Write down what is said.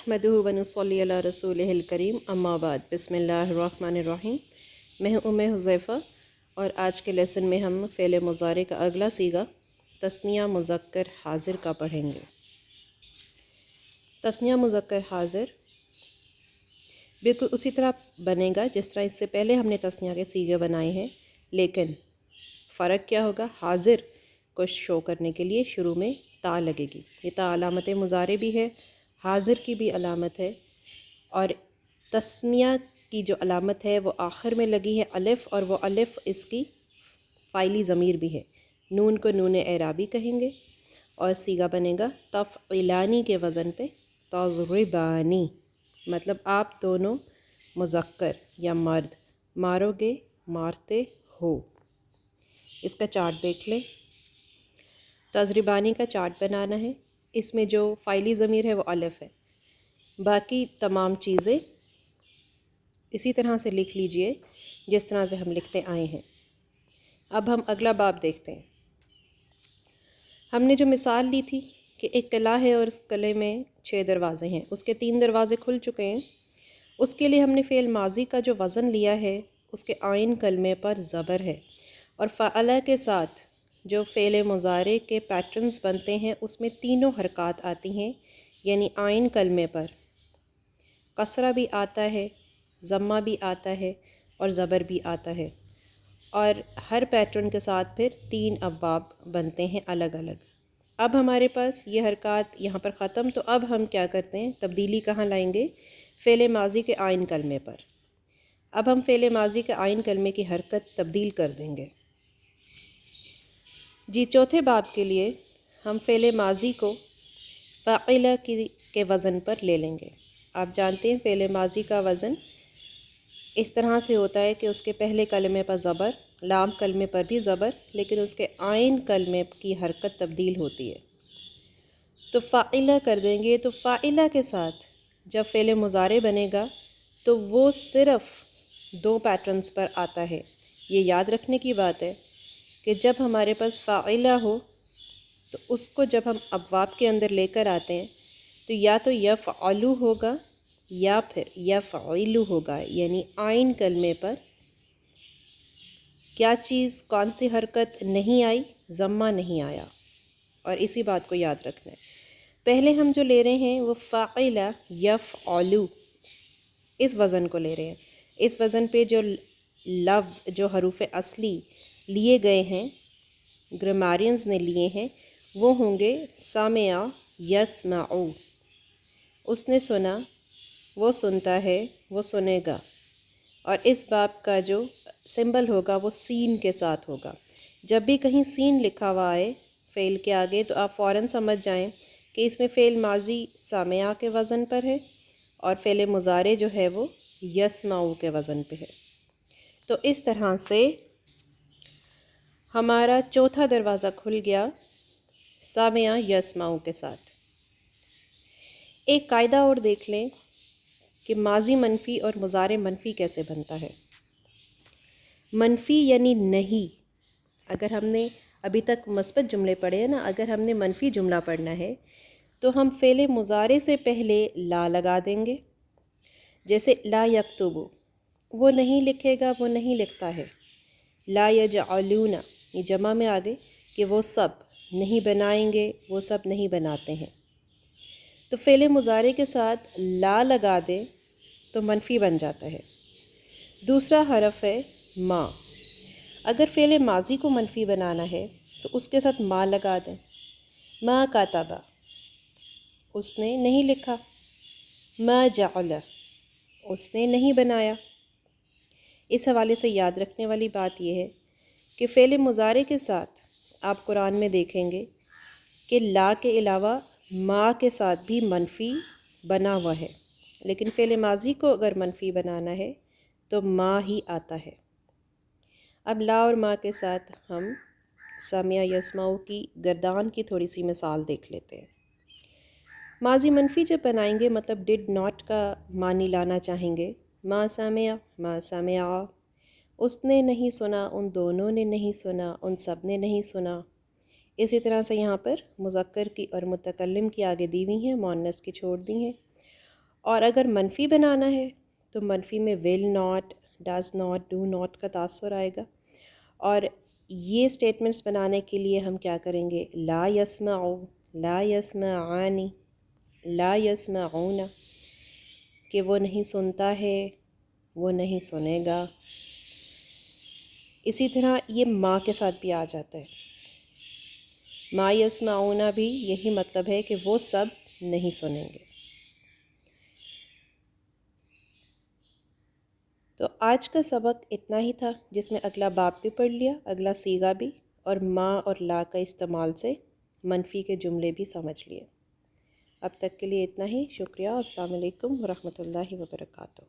مدعو ونصلی علی رسولہ الکریم اما بعد بسم اللہ الرحمن الرحیم۔ میں ہوں حذیفہ اور آج کے لیسن میں ہم فعل مضارع کا اگلا صیغہ تثنیہ مذکر حاضر کا پڑھیں گے۔ تثنیہ مذکر حاضر بالکل اسی طرح بنے گا جس طرح اس سے پہلے ہم نے تثنیہ کے صیغے بنائے ہیں، لیکن فرق کیا ہوگا؟ حاضر کو شو کرنے کے لیے شروع میں تا لگے گی۔ یہ تا علامت مضارع بھی ہے، حاضر کی بھی علامت ہے، اور تثنیہ کی جو علامت ہے وہ آخر میں لگی ہے الف، اور وہ الف اس کی فاعلی ضمیر بھی ہے۔ نون کو نون اعرابی کہیں گے اور صیغہ بنے گا تفعیلانی کے وزن پہ تضربانی، مطلب آپ دونوں مذکر یا مرد مارو گے، مارتے ہو۔ اس کا چارٹ دیکھ لیں۔ تضربانی کا چارٹ بنانا ہے، اس میں جو فاعلی ضمیر ہے وہ الف ہے، باقی تمام چیزیں اسی طرح سے لکھ لیجئے جس طرح سے ہم لکھتے آئے ہیں۔ اب ہم اگلا باب دیکھتے ہیں۔ ہم نے جو مثال لی تھی کہ ایک قلعہ ہے اور اس قلعے میں 6 دروازے ہیں، اس کے 3 دروازے کھل چکے ہیں، اس کے لیے ہم نے فعل ماضی کا جو وزن لیا ہے اس کے آئین کلمے پر زبر ہے، اور فعلہ کے ساتھ جو فعل مضارع کے پیٹرنز بنتے ہیں اس میں تینوں حرکات آتی ہیں، یعنی آئین کلمے پر کسرہ بھی آتا ہے، ضمہ بھی آتا ہے اور زبر بھی آتا ہے، اور ہر پیٹرن کے ساتھ پھر 3 ابواب بنتے ہیں الگ الگ۔ اب ہمارے پاس یہ حرکات یہاں پر ختم، تو اب ہم کیا کرتے ہیں؟ تبدیلی کہاں لائیں گے؟ فعل ماضی کے آئین کلمے پر۔ اب ہم فعل ماضی کے آئین کلمے کی حرکت تبدیل کر دیں گے۔ جی، چوتھے باب کے لیے ہم فعل ماضی کو فاعلہ کے وزن پر لے لیں گے۔ آپ جانتے ہیں فعل ماضی کا وزن اس طرح سے ہوتا ہے کہ اس کے پہلے کلمے پر زبر، لام کلمے پر بھی زبر، لیکن اس کے آئین کلمے کی حرکت تبدیل ہوتی ہے۔ تو فاعلہ کر دیں گے، تو فاعلہ کے ساتھ جب فعل مضارع بنے گا تو وہ صرف 2 پیٹرنز پر آتا ہے۔ یہ یاد رکھنے کی بات ہے کہ جب ہمارے پاس فاعلہ ہو تو اس کو جب ہم ابواب کے اندر لے کر آتے ہیں تو یا تو یفعلو ہوگا یا پھر یفعلو ہوگا، یعنی آئین کلمے پر کیا چیز، کون سی حرکت نہیں آئی؟ ضمہ نہیں آیا، اور اسی بات کو یاد رکھنا ہے۔ پہلے ہم جو لے رہے ہیں وہ فاعلہ یفعلو، اس وزن کو لے رہے ہیں۔ اس وزن پہ جو لفظ، جو حروف اصلی لیے گئے ہیں، گرامرینز نے لیے ہیں، وہ ہوں گے سامع یسمعو، اس نے سنا، وہ سنتا ہے، وہ سنے گا، اور اس باب کا جو سمبل ہوگا وہ سین کے ساتھ ہوگا۔ جب بھی کہیں سین لکھا ہوا آئے فعل کے آگے تو آپ فوراً سمجھ جائیں کہ اس میں فعل ماضی سامع کے وزن پر ہے اور فعل مضارع جو ہے وہ یسمعو کے وزن پہ ہے۔ تو اس طرح سے ہمارا چوتھا دروازہ کھل گیا سامع یسمعو کے ساتھ۔ ایک قاعدہ اور دیکھ لیں کہ ماضی منفی اور مضارع منفی کیسے بنتا ہے۔ منفی یعنی نہیں۔ اگر ہم نے ابھی تک مثبت جملے پڑھے ہیں نا، اگر ہم نے منفی جملہ پڑھنا ہے تو ہم فعل مضارع سے پہلے لا لگا دیں گے، جیسے لا یکتب، وہ نہیں لکھے گا، وہ نہیں لکھتا ہے۔ لا یجعلون، یہ جمع میں آ گئے کہ وہ سب نہیں بنائیں گے، وہ سب نہیں بناتے ہیں۔ تو فعل مضارع کے ساتھ لا لگا دیں تو منفی بن جاتا ہے۔ دوسرا حرف ہے ما۔ اگر فعل ماضی کو منفی بنانا ہے تو اس کے ساتھ ما لگا دیں۔ ما کتب، اس نے نہیں لکھا۔ ما جعل، اس نے نہیں بنایا۔ اس حوالے سے یاد رکھنے والی بات یہ ہے کہ فعل مضارع کے ساتھ آپ قرآن میں دیکھیں گے کہ لا کے علاوہ ما کے ساتھ بھی منفی بنا ہوا ہے، لیکن فعل ماضی کو اگر منفی بنانا ہے تو ما ہی آتا ہے۔ اب لا اور ما کے ساتھ ہم سامع یسمعو کی گردان کی تھوڑی سی مثال دیکھ لیتے ہیں۔ ماضی منفی جب بنائیں گے مطلب ڈڈ ناٹ کا معنی لانا چاہیں گے۔ ما سمع، ما سمعا، اس نے نہیں سنا، ان دونوں نے نہیں سنا، ان سب نے نہیں سنا۔ اسی طرح سے یہاں پر مذکر کی اور متکلم کی آگے دی ہوئی ہیں، مؤنث کی چھوڑ دی ہیں، اور اگر منفی بنانا ہے تو منفی میں will not, does not, do not کا تاثر آئے گا. اور یہ اسٹیٹمنٹس بنانے کے لیے ہم کیا کریں گے؟ لا یسمعو، لا یسمعانی، لا یسمعون، کہ وہ نہیں سنتا ہے، وہ نہیں سنے گا. اسی طرح یہ ما کے ساتھ بھی آ جاتا ہے. ما یسمعون بھی یہی مطلب ہے کہ وہ سب نہیں سنیں گے. تو آج کا سبق اتنا ہی تھا، جس میں اگلا باب بھی پڑھ لیا، اگلا صیغہ بھی، اور ما اور لا کا استعمال سے منفی کے جملے بھی سمجھ لیے. اب تک کے لیے اتنا ہی. شکریہ. السلام علیکم ورحمۃ اللہ وبرکاتہ.